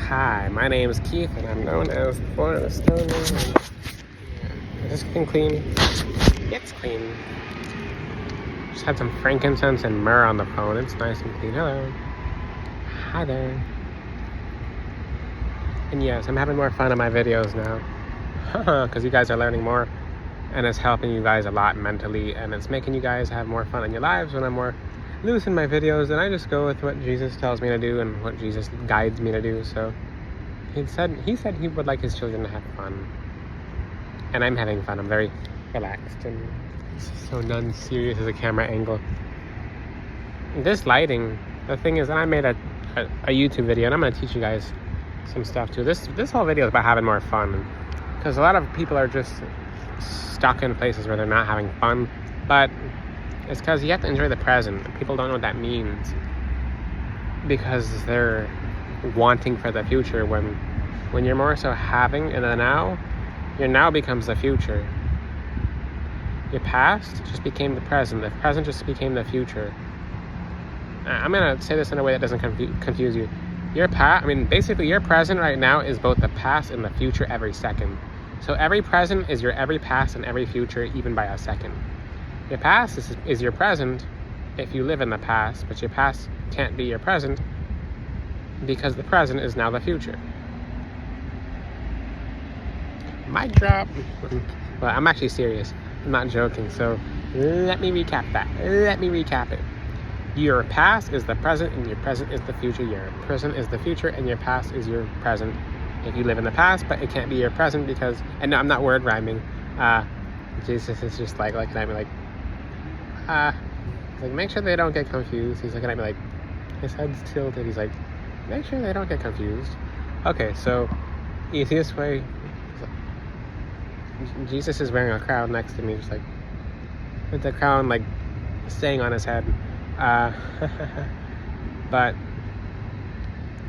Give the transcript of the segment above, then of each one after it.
Hi, my name is Keith, and I'm known as Florida Stoner. Is this getting clean? It's clean. Just had some frankincense and myrrh on the phone. It's nice and clean. Hello. Hi there. And yes, I'm having more fun in my videos now. Because you guys are learning more, and it's helping you guys a lot mentally, and it's making you guys have more fun in your lives when I'm more loose in my videos, and I just go with what Jesus tells me to do and what Jesus guides me to do. So he said he would like his children to have fun, and I'm having fun. I'm very relaxed and so non-serious as a camera angle. This lighting, the thing is, I made a YouTube video, and I'm going to teach you guys some stuff too. This whole video is about having more fun, because a lot of people are just stuck in places where they're not having fun, but it's because you have to enjoy the present. People don't know what that means because they're wanting for the future, when you're more so having in the now. Your now becomes the future. Your past just became the present. The present just became the future. I'm gonna say this in a way that doesn't confuse you. Basically your present right now is both the past and the future every second. So every present is your every past and every future, even by a second. Your past is your present if you live in the past, but your past can't be your present because the present is now the future. Mic drop. Well, I'm actually serious. I'm not joking. So let me recap that. Let me recap it. Your past is the present, and your present is the future. Your present is the future, and your past is your present if you live in the past, but it can't be your present because, and no, I'm not word rhyming. Jesus is just like looking at me like, make sure they don't get confused. He's looking at me like, his head's tilted. He's like, make sure they don't get confused. Okay, so easiest way, Jesus is wearing a crown next to me, just like, with the crown like staying on his head. But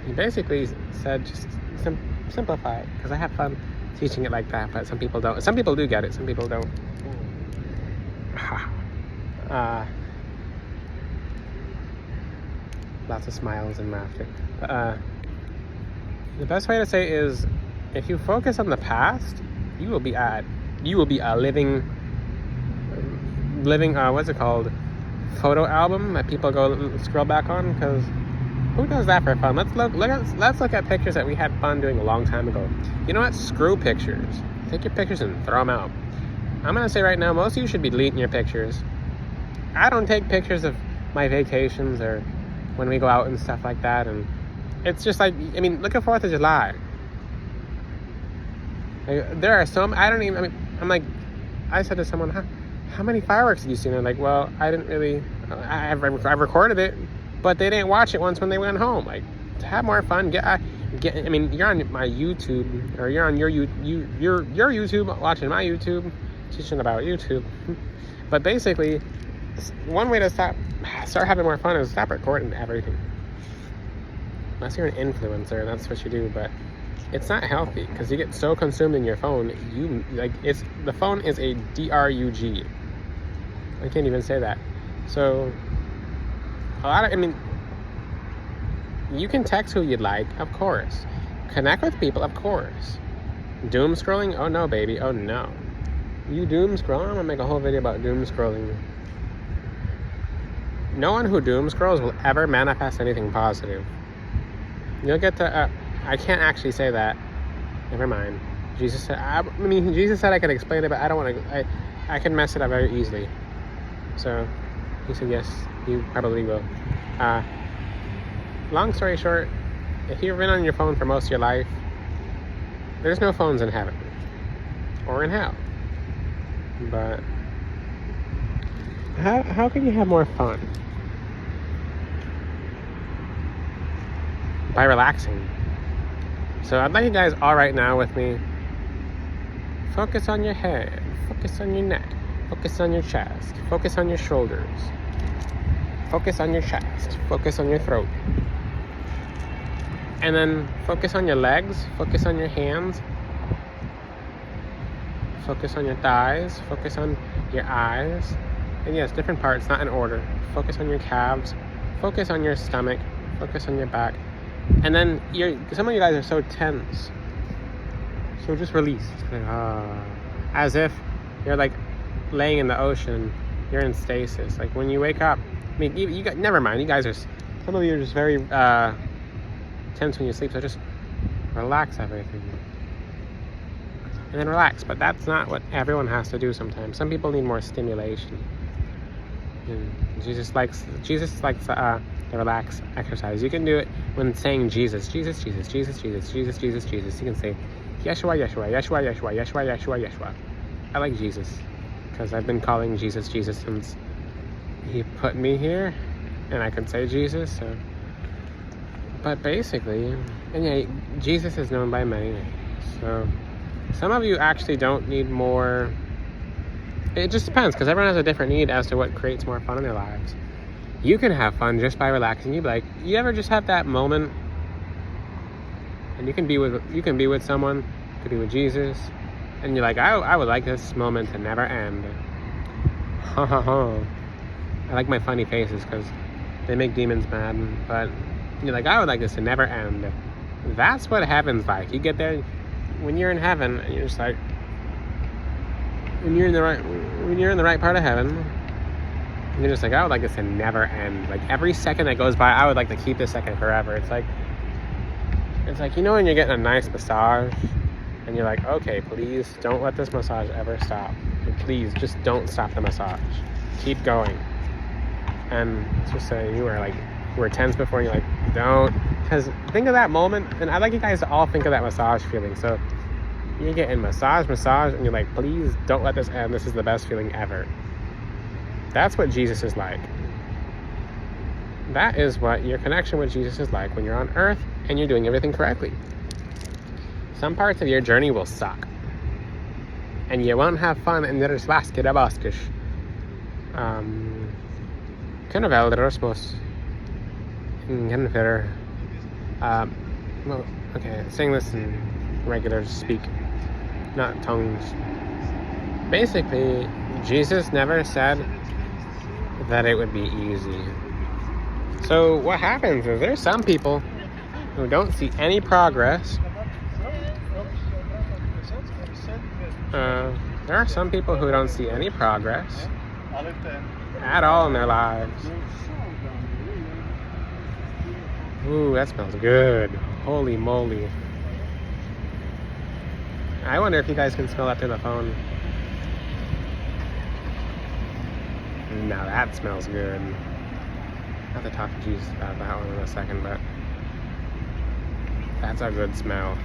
he basically said just simplify it, because I have fun teaching it like that, but some people don't. Some people do get it, some people don't. Lots of smiles and laughter. The best way to say is, if you focus on the past, you will be a living what's it called, photo album that people go scroll back on. Because who does that for fun? Let's look at pictures that we had fun doing a long time ago. You know what? Screw pictures. Take your pictures and throw them out. I'm gonna say right now, most of you should be deleting your pictures. I don't take pictures of my vacations or when we go out and stuff like that, and it's just like, look at 4th of July. There are some, I said to someone, how many fireworks did you see? And they're like, well, I didn't really, I recorded it, but they didn't watch it once when they went home. Like, to have more fun, you're on my YouTube, or you're on your YouTube, watching my YouTube, teaching about YouTube. But basically, one way to start having more fun is stop recording everything. Unless you're an influencer, that's what you do, but it's not healthy, because you get so consumed in your phone. The phone is a drug. I can't even say that. So you can text who you'd like, of course. Connect with people, of course. Doom scrolling? Oh no, baby. Oh no. You doom scroll? I'm gonna make a whole video about doom scrolling. No one who doom scrolls will ever manifest anything positive. You'll get to, I can't actually say that. Never mind. Jesus said I could explain it, but I don't want to, I can mess it up very easily. So, he said yes, you probably will. Long story short, if you've been on your phone for most of your life, there's no phones in heaven. Or in hell. But, how can you have more fun? By relaxing. So I'd like you guys all right now with me, focus on your head, focus on your neck, focus on your chest, focus on your shoulders, focus on your chest, focus on your throat, and then focus on your legs, focus on your hands, focus on your thighs, focus on your eyes, and yes, different parts, not in order. Focus on your calves, focus on your stomach, focus on your back, And then some of you guys are so tense. So just release. Like, as if you're like laying in the ocean. You're in stasis. Like when you wake up, I mean, you got, never mind. You guys are, some of you are just very tense when you sleep. So just relax everything. And then relax. But that's not what everyone has to do sometimes. Some people need more stimulation. And Jesus likes the relax exercise. You can do it when saying Jesus, Jesus, Jesus, Jesus, Jesus, Jesus, Jesus, Jesus. You can say Yeshua, Yeshua, Yeshua, Yeshua, Yeshua, Yeshua, Yeshua. I like Jesus because I've been calling Jesus, Jesus since he put me here, and I can say Jesus. So, but basically, and yeah, Jesus is known by many names. So some of you actually don't need more. It just depends because everyone has a different need as to what creates more fun in their lives. You can have fun just by relaxing. You you ever just have that moment, and you can be with someone, you could be with Jesus, and you're like, I would like this moment to never end. Ha ha ha. I like my funny faces because they make demons mad. But you're like, I would like this to never end. That's what heaven's like. You get there, when you're in heaven, and you're just like, when you're in the right part of heaven, you're just like, I would like this to never end. Like every second that goes by, I would like to keep this second forever. It's like, you know, when you're getting a nice massage and you're like, okay, please don't let this massage ever stop. Please just don't stop the massage. Keep going. And let's just say you were tense before and you're like, don't. Because think of that moment, and I'd like you guys to all think of that massage feeling. So you're getting massage, and you're like, please don't let this end. This is the best feeling ever. That's what Jesus is like. That is what your connection with Jesus is like when you're on earth and you're doing everything correctly. Some parts of your journey will suck. And you won't have fun in their svaskere baskers. Kunde väl röstmås. Well, okay, saying this in regular speak, not tongues. Basically, Jesus never said that it would be easy. So what happens is there's some people who don't see any progress. There are some people who don't see any progress at all in their lives. Ooh, that smells good. Holy moly. I wonder if you guys can smell that through the phone. Now that smells good. I'll have to talk to Jesus about that one in a second, but that's a good smell.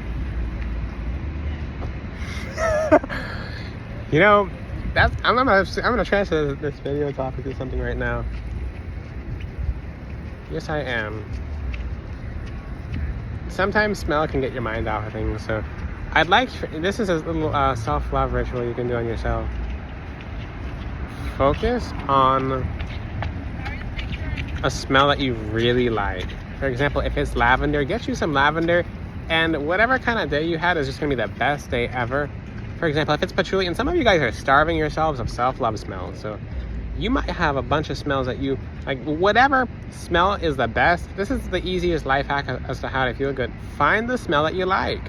You know, I'm gonna transfer this video topic to something right now. Yes, I am. Sometimes smell can get your mind off of things, so this is a little self-love ritual you can do on yourself. Focus on a smell that you really like. For example, if it's lavender, get you some lavender, and whatever kind of day you had is just gonna be the best day ever. For example, if it's patchouli, and some of you guys are starving yourselves of self-love smells, so you might have a bunch of smells that you like. Whatever smell is the best. This is the easiest life hack as to how to feel good. Find the smell that you like.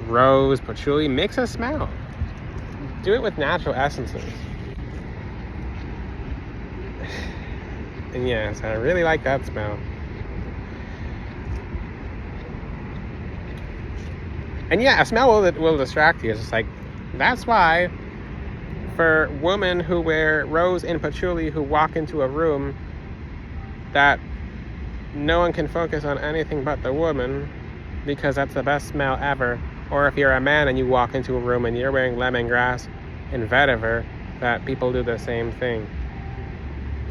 Rose, patchouli, mix a smell. Do it with natural essences. And yes, I really like that smell. And yeah, a smell will distract you. It's just like, that's why for women who wear rose and patchouli who walk into a room that no one can focus on anything but the woman, because that's the best smell ever. Or if you're a man and you walk into a room and you're wearing lemongrass and vetiver, that people do the same thing.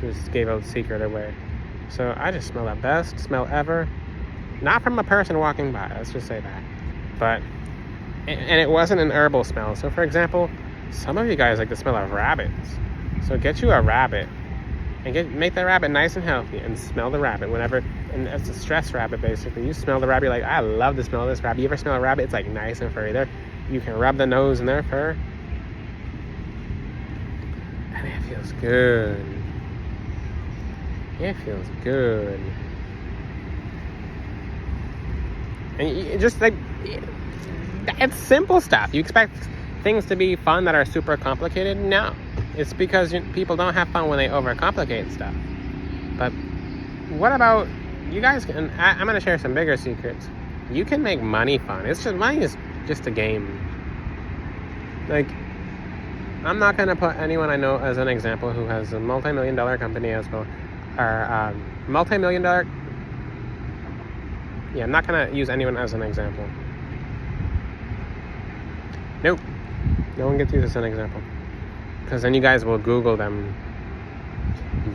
Just gave a secret away. So I just smell the best smell ever. Not from a person walking by, let's just say that. But, and it wasn't an herbal smell. So for example, some of you guys like the smell of rabbits. So get you a rabbit and make that rabbit nice and healthy and smell the rabbit whenever, and it's a stress rabbit basically. You smell the rabbit, you're like, I love the smell of this rabbit. You ever smell a rabbit? It's like nice and furry. You can rub the nose in their fur. And it feels good. It feels good. And just like, it's simple stuff. You expect things to be fun that are super complicated? No. It's because people don't have fun when they overcomplicate stuff. But what about you guys? I'm going to share some bigger secrets. You can make money fun. Money is just a game. Like, I'm not going to put anyone I know as an example who has a multi-million-dollar company as well, or multi-million-dollar. Yeah, I'm not going to use anyone as an example. Nope. No one gets used as an example. Because then you guys will Google them.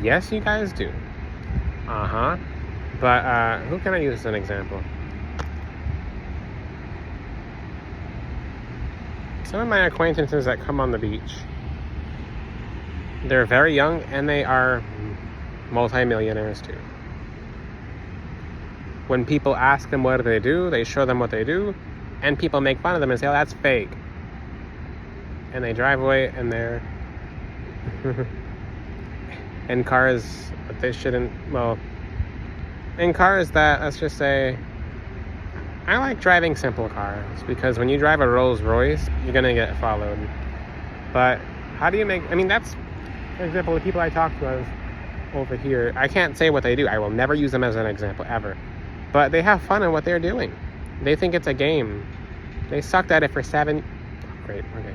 Yes, you guys do. Uh-huh. But who can I use as an example? Some of my acquaintances that come on the beach. They're very young and they are multi-millionaires too. When people ask them what do, they show them what they do, and people make fun of them and say, oh, that's fake. And they drive away and they're in cars that they shouldn't, well, in cars that, let's just say, I like driving simple cars because when you drive a Rolls Royce, you're going to get followed. But how do you make, I mean, that's, for example, the people I talk to over here, I can't say what they do. I will never use them as an example, ever. But they have fun in what they're doing. They think it's a game. They sucked at it for 7, great, okay.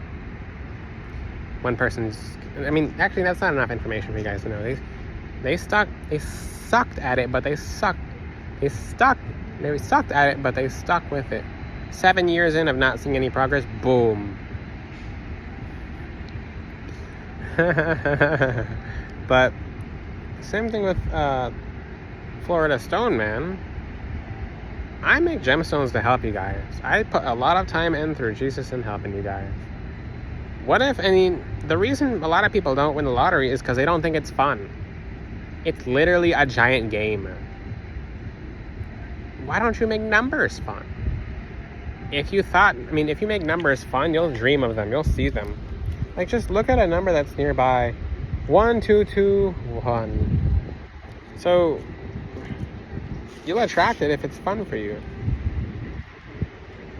One person's, I mean, actually that's not enough information for you guys to know. They sucked at it, but they sucked at it, but they stuck with it. 7 years in of not seeing any progress, boom. But same thing with Florida Stone Man. I make gemstones to help you guys. I put a lot of time in through Jesus in helping you guys. What if, I mean, the reason a lot of people don't win the lottery is because they don't think it's fun. It's literally a giant game. Why don't you make numbers fun? If you make numbers fun, you'll dream of them. You'll see them. Like, just look at a number that's nearby. 1, 2, 2, 1. So, you'll attract it if it's fun for you.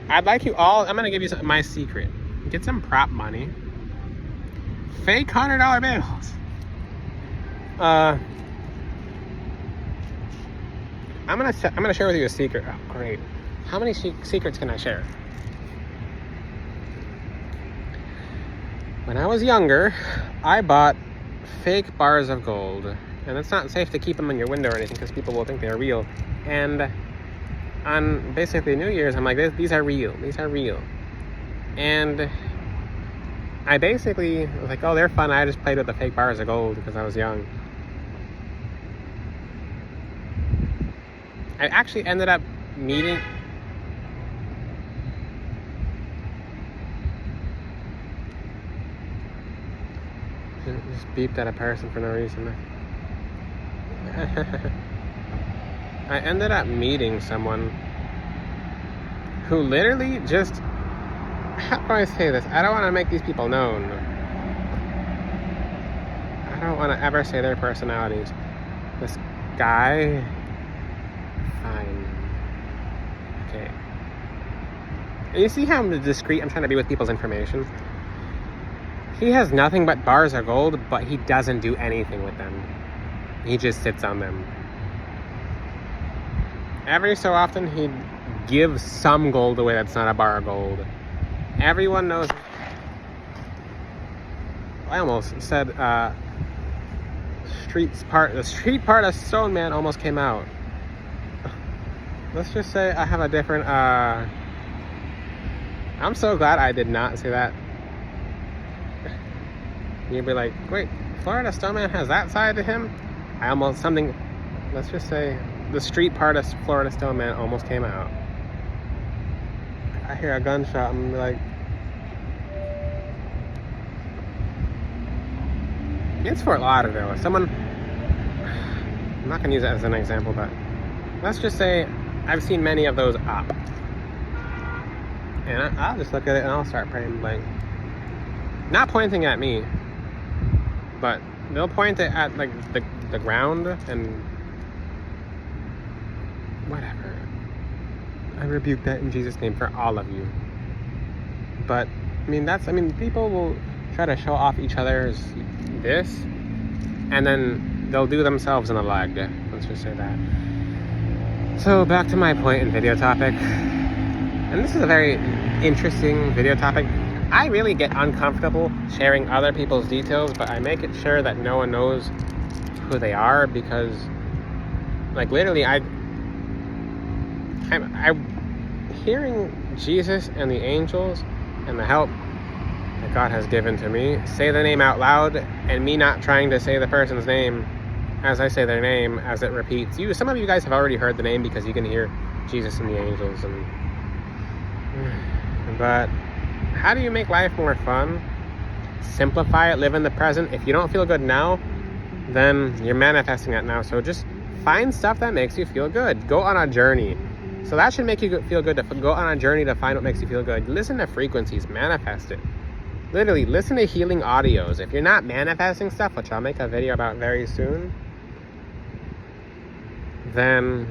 I'd like you all, I'm going to give you my secret. Get some prop money. Fake $100 bills. I'm gonna share with you a secret. Oh, great. How many secrets can I share? When I was younger, I bought fake bars of gold. And it's not safe to keep them in your window or anything because people will think they're real. And on basically New Year's, I'm like, these are real. These are real. And I basically was like, oh, they're fun. I just played with the fake bars of gold because I was young. I actually ended up meeting... Just beeped at a person for no reason. I ended up meeting someone who literally just... How do I say this? I don't want to make these people known. I don't want to ever say their personalities. This guy... Fine. Okay. You see how discreet I'm trying to be with people's information? He has nothing but bars of gold, but he doesn't do anything with them. He just sits on them. Every so often, he'd give some gold away that's not a bar of gold. Everyone knows... I almost said, the street part of Stone Man almost came out. Let's just say I have a different, I'm so glad I did not say that. You'd be like, wait, Florida Stone Man has that side to him? Let's just say the street part of Florida Stone Man almost came out. I hear a gunshot, I'm like... It's Fort Lauderdale. Someone... I'm not going to use that as an example, but... Let's just say I've seen many of those up. And I'll just look at it and I'll start praying, like... Not pointing at me. But they'll point it at, like, the ground and... Whatever. I rebuke that in Jesus' name for all of you. But people will try to show off each other's this, and then they'll do themselves in the leg. Let's just say that. So back to my point and video topic. And this is a very interesting video topic. I really get uncomfortable sharing other people's details, but I make it sure that no one knows who they are, because like literally I'm hearing Jesus and the angels and the help that God has given to me say the name out loud, and me not trying to say the person's name as I say their name as it repeats. Some of you guys have already heard the name because you can hear Jesus and the angels. But how do you make life more fun? Simplify it, live in the present. If you don't feel good now, then you're manifesting that now. So just find stuff that makes you feel good. Go on a journey. So that should make you feel good, to go on a journey to find what makes you feel good. Listen to frequencies, manifest it. Literally, listen to healing audios. If you're not manifesting stuff, which I'll make a video about very soon, then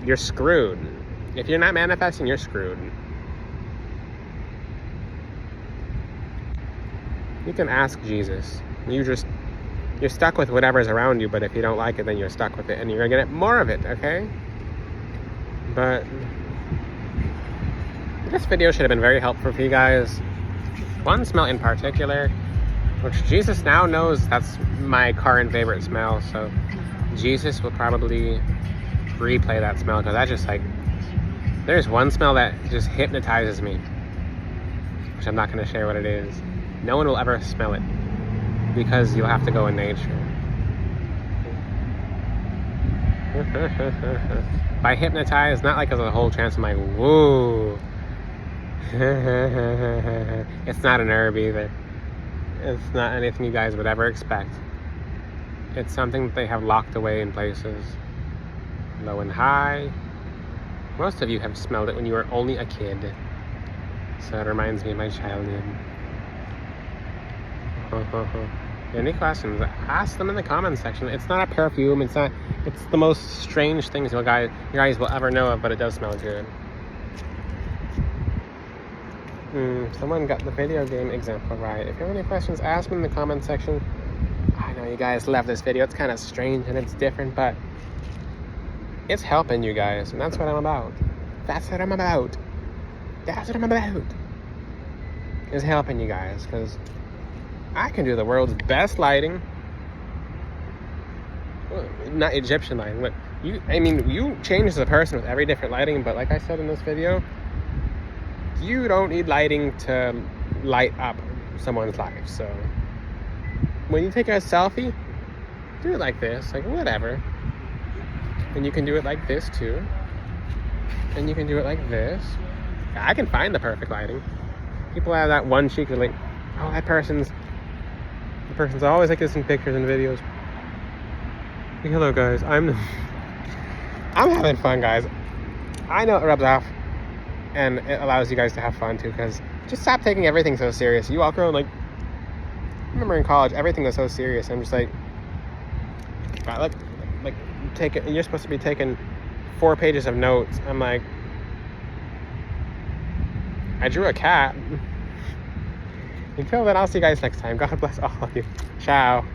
you're screwed. If you're not manifesting, you're screwed. You can ask Jesus. You're stuck with whatever's around you, but if you don't like it, then you're stuck with it, and you're gonna get more of it, okay? But this video should have been very helpful for you guys. One smell in particular, which Jesus now knows that's my current favorite smell, so Jesus will probably replay that smell, because that's just like, there's one smell that just hypnotizes me, which I'm not going to share what it is. No one will ever smell it, because you'll have to go in nature. By hypnotize, not like as a whole trance, I'm like, whoa. It's not an herb either. It's not anything you guys would ever expect. It's something that they have locked away in places, low and high. Most of you have smelled it when you were only a kid. So it reminds me of my childhood. Any questions? Ask them in the comments section. It's not a perfume. It's the most strange things you guys will ever know of, but it does smell good. Someone got the video game example right. If you have any questions, ask them in the comment section. I know you guys love this video. It's kind of strange and it's different, but it's helping you guys, and that's what I'm about. That's what I'm about. That's what I'm about. Is helping you guys, because I can do the world's best lighting. Well, not Egyptian lighting, but you change the person with every different lighting, but like I said in this video, you don't need lighting to light up someone's life. So when you take a selfie, do it like this, like whatever. And you can do it like this too. And you can do it like this. I can find the perfect lighting. People have that one cheek, they're like, oh, the person's always like this in pictures and videos. Hey, hello guys, I'm having fun, guys. I know it rubs off, and it allows you guys to have fun too, because just stop taking everything so serious. You walk around like, I remember in college, everything was so serious. I'm just like, like you're supposed to be taking 4 pages of notes. I'm like, I drew a cat. Until then, I'll see you guys next time. God bless all of you. Ciao.